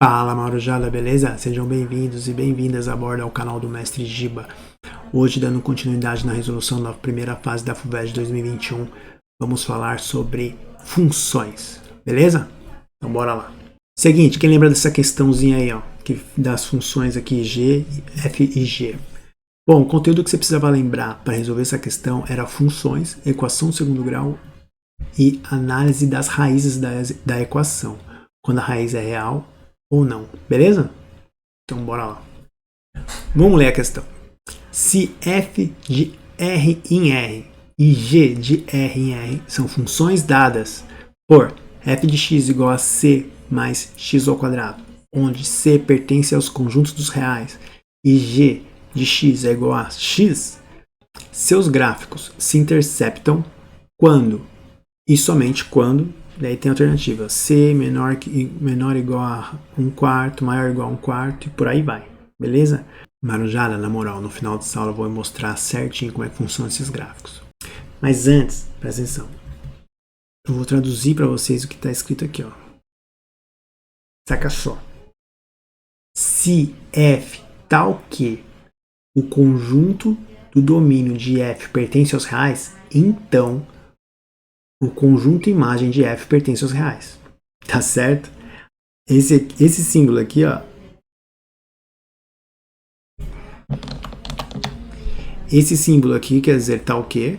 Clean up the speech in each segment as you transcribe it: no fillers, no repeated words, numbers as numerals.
Fala Marujada, beleza? Sejam bem-vindos e bem-vindas a bordo ao canal do Mestre Giba. Hoje, dando continuidade na resolução da primeira fase da FUVEST 2021, vamos falar sobre funções, beleza? Então bora lá. Seguinte, quem lembra dessa questãozinha aí, ó, das funções aqui G, F e G? Bom, o conteúdo que você precisava lembrar para resolver essa questão era funções, equação de segundo grau e análise das raízes da equação, quando a raiz é real ou não, beleza? Então bora lá. Vamos ler a questão. Se f de R em R e g de R em R são funções dadas por f de x igual a c mais x ao quadrado, onde c pertence aos conjuntos dos reais e g de x é igual a x, seus gráficos se interceptam quando e somente quando. Daí tem a alternativa C menor ou igual a 1/4, maior ou igual a 1/4 e por aí vai, beleza? Marujada, na moral, no final dessa aula eu vou mostrar certinho como é que funcionam esses gráficos. Mas antes, presta atenção, eu vou traduzir para vocês o que está escrito aqui, ó. Saca só. Se f tal que o conjunto do domínio de f pertence aos reais, então o conjunto imagem de f pertence aos reais. Tá certo? Esse símbolo aqui, ó. Esse símbolo aqui quer dizer tal que.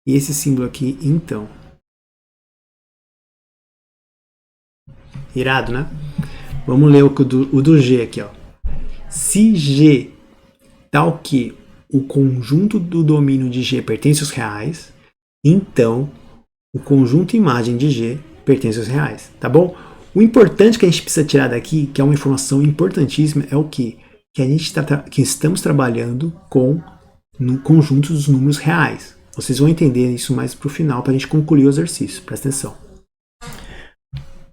E esse símbolo aqui, então. Irado, né? Vamos ler o do G aqui, ó. Se G tal que o conjunto do domínio de G pertence aos reais, então o conjunto imagem de G pertence aos reais, tá bom? O importante que a gente precisa tirar daqui, que é uma informação importantíssima, é o quê? Que estamos trabalhando com no conjunto dos números reais. Vocês vão entender isso mais pro final, para a gente concluir o exercício. Presta atenção.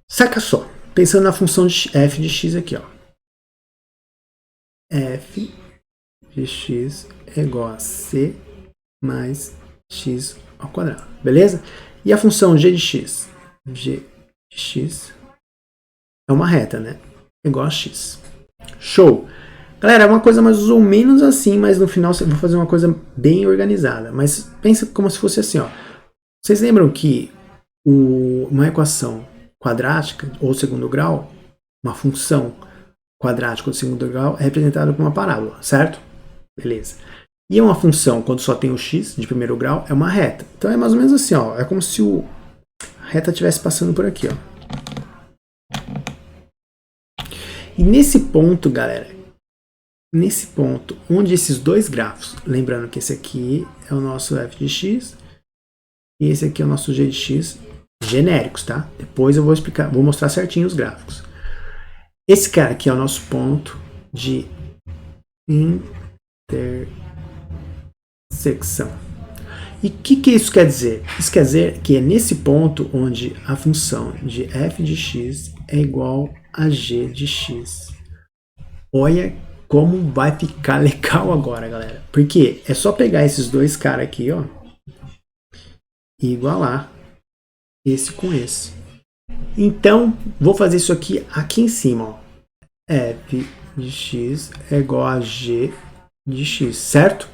Saca só, pensando na função de f de x aqui, ó. F de x é igual a c mais x ao quadrado, beleza? E a função g de x? G de x é uma reta, né? É igual a x. Show! Galera, é uma coisa mais ou menos assim, mas no final eu vou fazer uma coisa bem organizada. Mas pensa como se fosse assim, ó. Vocês lembram que uma equação quadrática ou segundo grau, uma função quadrática ou segundo grau é representada por uma parábola, certo? Beleza. E uma função, quando só tem o x de primeiro grau, é uma reta. Então é mais ou menos assim, ó. É como se a reta estivesse passando por aqui, ó. E nesse ponto, galera, nesse ponto, onde esses dois grafos, lembrando que esse aqui é o nosso f de x e esse aqui é o nosso g de x, genéricos, tá? Depois eu vou explicar, vou mostrar certinho os gráficos. Esse cara aqui é o nosso ponto de intersecção. E o que isso quer dizer? Isso quer dizer que é nesse ponto onde a função de f de x é igual a g de x. Olha como vai ficar legal agora, galera. Porque é só pegar esses dois caras aqui, ó, e igualar esse com esse. Então, vou fazer isso aqui em cima, ó. F de x é igual a g de x, certo?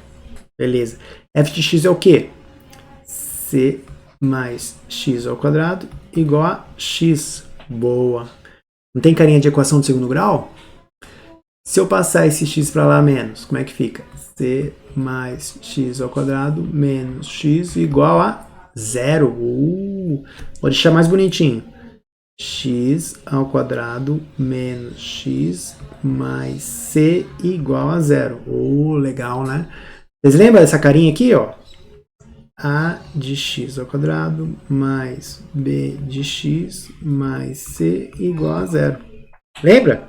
Beleza. F de x é o quê? C mais x ao quadrado igual a x. Boa. Não tem carinha de equação de segundo grau? Se eu passar esse x para lá menos, como é que fica? C mais x ao quadrado menos x igual a 0. Vou deixar mais bonitinho. X ao quadrado menos x mais c igual a 0. Legal, né? Vocês lembram dessa carinha aqui, ó? A de x ao quadrado mais b de x mais c igual a 0. Lembra?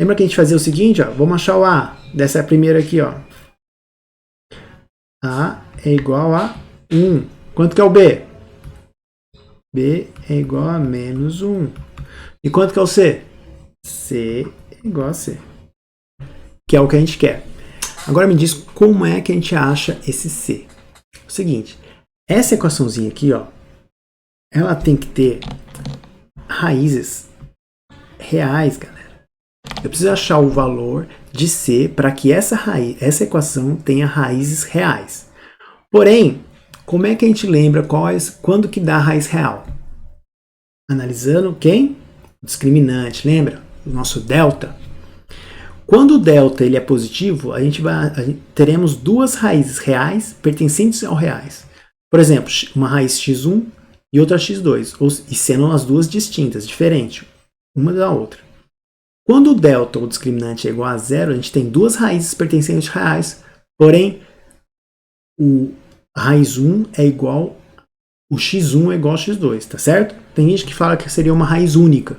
Lembra que a gente fazia o seguinte, ó? Vamos achar o a dessa primeira aqui, ó. A é igual a 1. Quanto que é o b? B é igual a menos 1. E quanto que é o C? C é igual a C. Que é o que a gente quer. Agora me diz como é que a gente acha esse C. O seguinte, essa equaçãozinha aqui, ó, ela tem que ter raízes reais, galera. Eu preciso achar o valor de C para que essa equação tenha raízes reais. Porém, como é que a gente lembra quando que dá a raiz real? Analisando quem? O discriminante, lembra? O nosso delta. Quando o delta ele é positivo, teremos duas raízes reais pertencentes ao reais. Por exemplo, uma raiz x1 e outra x2, e sendo as duas distintas, diferentes, uma da outra. Quando o delta, o discriminante, é igual a zero, a gente tem duas raízes pertencentes reais, porém, a raiz 1 é igual, o x1 é igual a x2, tá certo? Tem gente que fala que seria uma raiz única,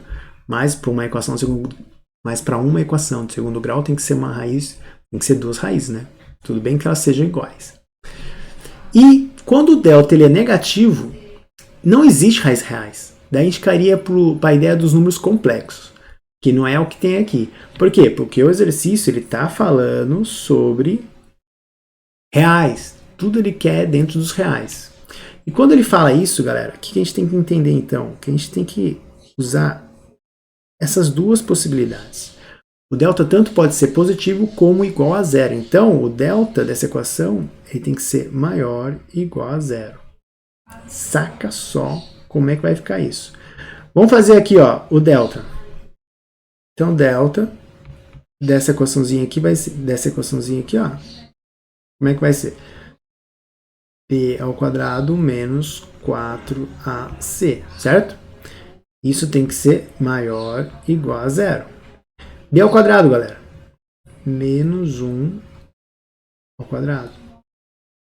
mas para uma equação de segundo grau tem que ser uma raiz, tem que ser duas raízes, né? Tudo bem que elas sejam iguais. E quando o delta ele é negativo, não existe raízes reais. Daí a gente cairia para a ideia dos números complexos, que não é o que tem aqui. Por quê? Porque o exercício ele está falando sobre reais. Tudo ele quer dentro dos reais. E quando ele fala isso, galera, o que a gente tem que entender então? Que a gente tem que usar essas duas possibilidades. O delta tanto pode ser positivo como igual a zero. Então, o delta dessa equação ele tem que ser maior ou igual a zero. Saca só como é que vai ficar isso. Vamos fazer aqui, ó, o delta. Então, delta dessa equaçãozinha aqui vai ser, ó. Como é que vai ser? P ao quadrado menos 4AC, certo? Isso tem que ser maior ou igual a zero. B ao quadrado, galera. Menos 1 ao quadrado.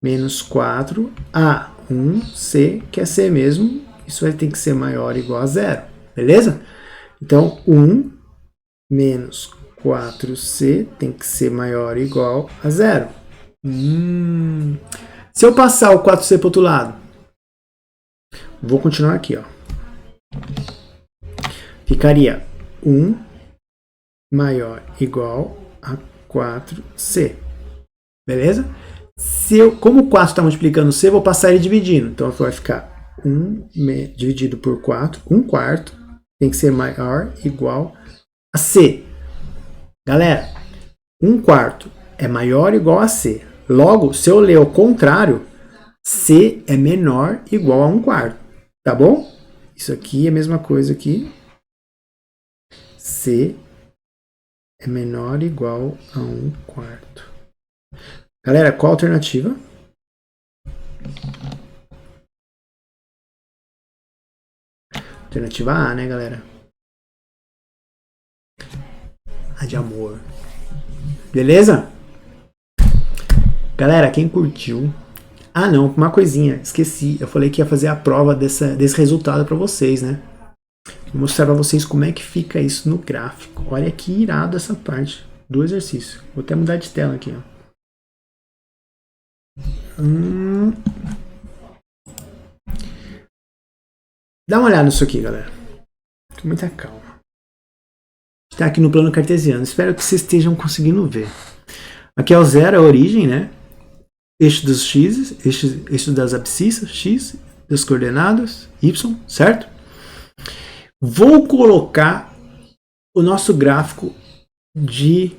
Menos 4A1C, que é C mesmo. Isso vai ter que ser maior ou igual a zero. Beleza? Então, 1 menos 4C tem que ser maior ou igual a zero. Se eu passar o 4C para o outro lado, vou continuar aqui, ó. Ficaria 1 maior ou igual a 4C. Beleza? Como o 4 está multiplicando C, eu vou passar ele dividindo. Então vai ficar 1 dividido por 4, 1 quarto, tem que ser maior ou igual a C. Galera, 1 quarto é maior ou igual a C. Logo, se eu ler ao contrário, C é menor ou igual a 1 quarto. Tá bom? Isso aqui é a mesma coisa aqui. C é menor ou igual a 1 quarto. Galera, qual a alternativa? Alternativa A, né, galera? A de amor. Beleza? Galera, quem curtiu... Ah, não, uma coisinha, esqueci. Eu falei que ia fazer a prova desse resultado para vocês, né? Vou mostrar para vocês como é que fica isso no gráfico. Olha que irado essa parte do exercício. Vou até mudar de tela aqui, ó. Dá uma olhada nisso aqui, galera. Com muita calma. Está aqui no plano cartesiano. Espero que vocês estejam conseguindo ver. Aqui é o zero, é a origem, né? Eixo dos x, eixo das abscissas, x, das coordenadas, y, certo? Vou colocar o nosso gráfico de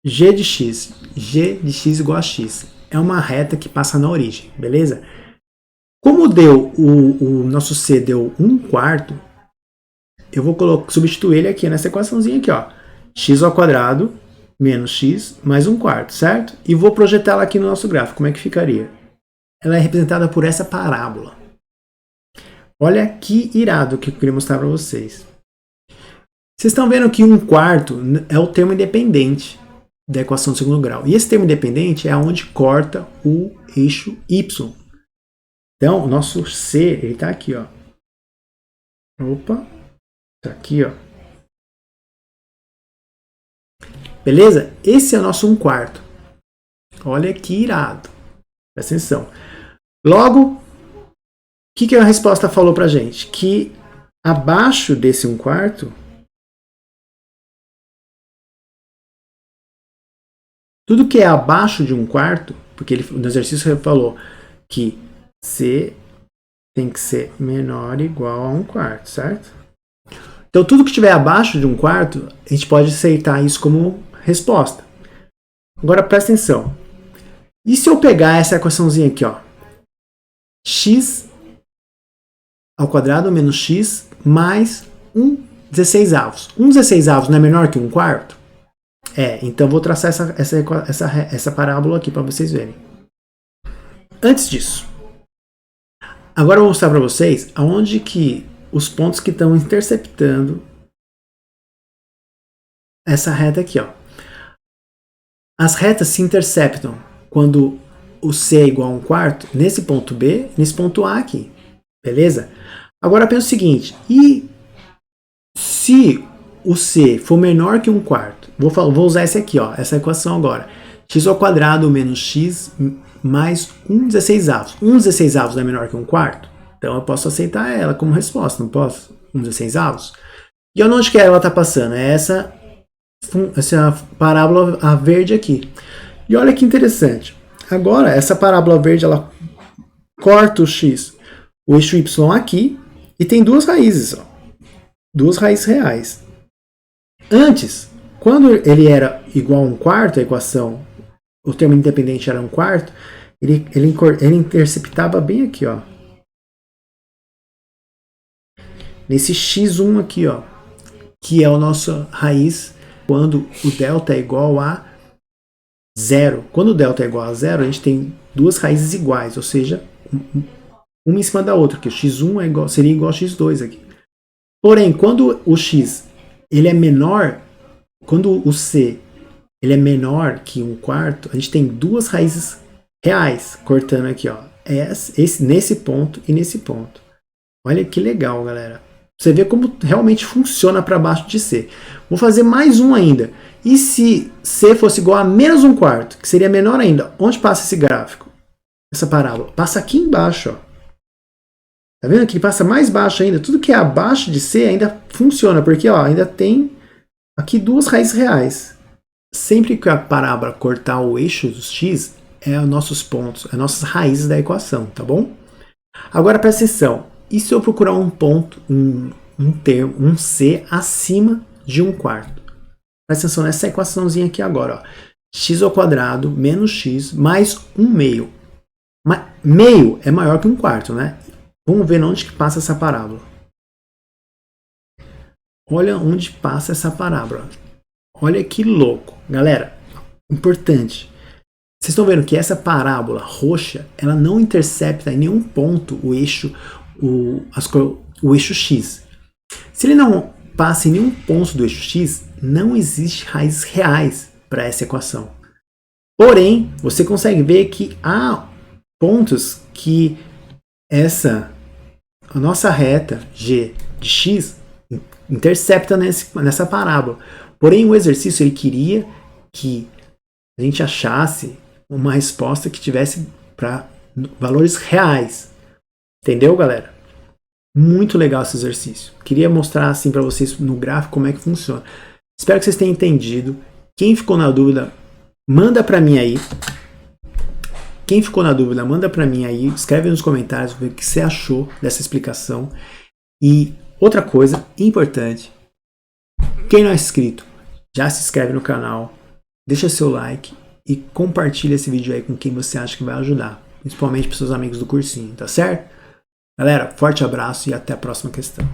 g de x. G de x igual a x. É uma reta que passa na origem, beleza? Como deu o nosso C deu 1 quarto, eu vou substituir ele aqui nessa equaçãozinha aqui, ó. X ao quadrado menos x mais 1 quarto, certo? E vou projetar ela aqui no nosso gráfico. Como é que ficaria? Ela é representada por essa parábola. Olha que irado que eu queria mostrar para vocês. Vocês estão vendo que 1 quarto é o termo independente da equação de segundo grau. E esse termo independente é onde corta o eixo y. Então, o nosso C, ele está aqui, ó. Opa, está aqui, ó. Beleza? Esse é o nosso 1 quarto. Olha que irado. Presta atenção. Logo, o que a resposta falou pra gente? Que abaixo desse 1 quarto, tudo que é abaixo de 1 quarto, porque no exercício ele falou que C tem que ser menor ou igual a 1/4, certo? Então, tudo que estiver abaixo de 1/4, a gente pode aceitar isso como resposta. Agora, presta atenção. E se eu pegar essa equaçãozinha aqui, ó? X ao quadrado menos x mais 1/16. 1/16 não é menor que 1/4? Então vou traçar essa parábola aqui para vocês verem. Antes disso, agora eu vou mostrar para vocês aonde que os pontos que estão interceptando essa reta aqui, ó. As retas se interceptam quando o C é igual a 1/4 nesse ponto B, nesse ponto A aqui, beleza? Agora pensa o seguinte, e se o C for menor que 1/4, vou usar esse aqui, ó, essa equação agora, x ao quadrado menos x mais 1/16. 1/16 não é menor que 1/4? Então eu posso aceitar ela como resposta, não posso? 1/16. E onde que ela está passando? É essa parábola a verde aqui. E olha que interessante. Agora, essa parábola verde, ela corta o x, o eixo y aqui, e tem duas raízes, ó. Duas raízes reais. Antes, quando ele era igual a 1/4, a equação, o termo independente era 1/4, ele interceptava bem aqui, ó. Nesse x1 aqui, ó, que é a nossa raiz quando o delta é igual a 0. Quando o delta é igual a 0, a gente tem duas raízes iguais, ou seja, uma em cima da outra, que o x1 seria igual a x2 aqui. Porém, quando o x ele é menor, quando o c ele é menor que 1/4, a gente tem duas raízes reais cortando aqui, ó, nesse ponto e nesse ponto. Olha que legal, galera. Você vê como realmente funciona para baixo de C. Vou fazer mais um ainda. E se C fosse igual a menos 1/4, que seria menor ainda, onde passa esse gráfico? Essa parábola? Passa aqui embaixo, ó. Tá vendo que passa mais baixo ainda? Tudo que é abaixo de C ainda funciona, porque ó, ainda tem aqui duas raízes reais. Sempre que a parábola cortar o eixo dos x, é os nossos pontos, é as nossas raízes da equação, tá bom? Agora presta atenção. E se eu procurar um ponto, um C acima de 1/4? Presta atenção nessa equaçãozinha aqui agora, ó. X ao quadrado menos x mais 1/2. Meio é maior que 1/4, né? Vamos ver onde que passa essa parábola. Olha onde passa essa parábola. Olha que louco. Galera, importante. Vocês estão vendo que essa parábola roxa, ela não intercepta em nenhum ponto o eixo x. Se ele não passa em nenhum ponto do eixo x, não existe raízes reais para essa equação. Porém, você consegue ver que há pontos que a nossa reta g de x intercepta nessa parábola. Porém, o exercício ele queria que a gente achasse uma resposta que tivesse para valores reais. Entendeu, galera? Muito legal esse exercício. Queria mostrar assim para vocês no gráfico como é que funciona. Espero que vocês tenham entendido. Quem ficou na dúvida, manda para mim aí. Escreve nos comentários o que você achou dessa explicação. E outra coisa importante, quem não é inscrito, já se inscreve no canal, deixa seu like e compartilha esse vídeo aí com quem você acha que vai ajudar, principalmente para seus amigos do cursinho, tá certo? Galera, forte abraço e até a próxima questão.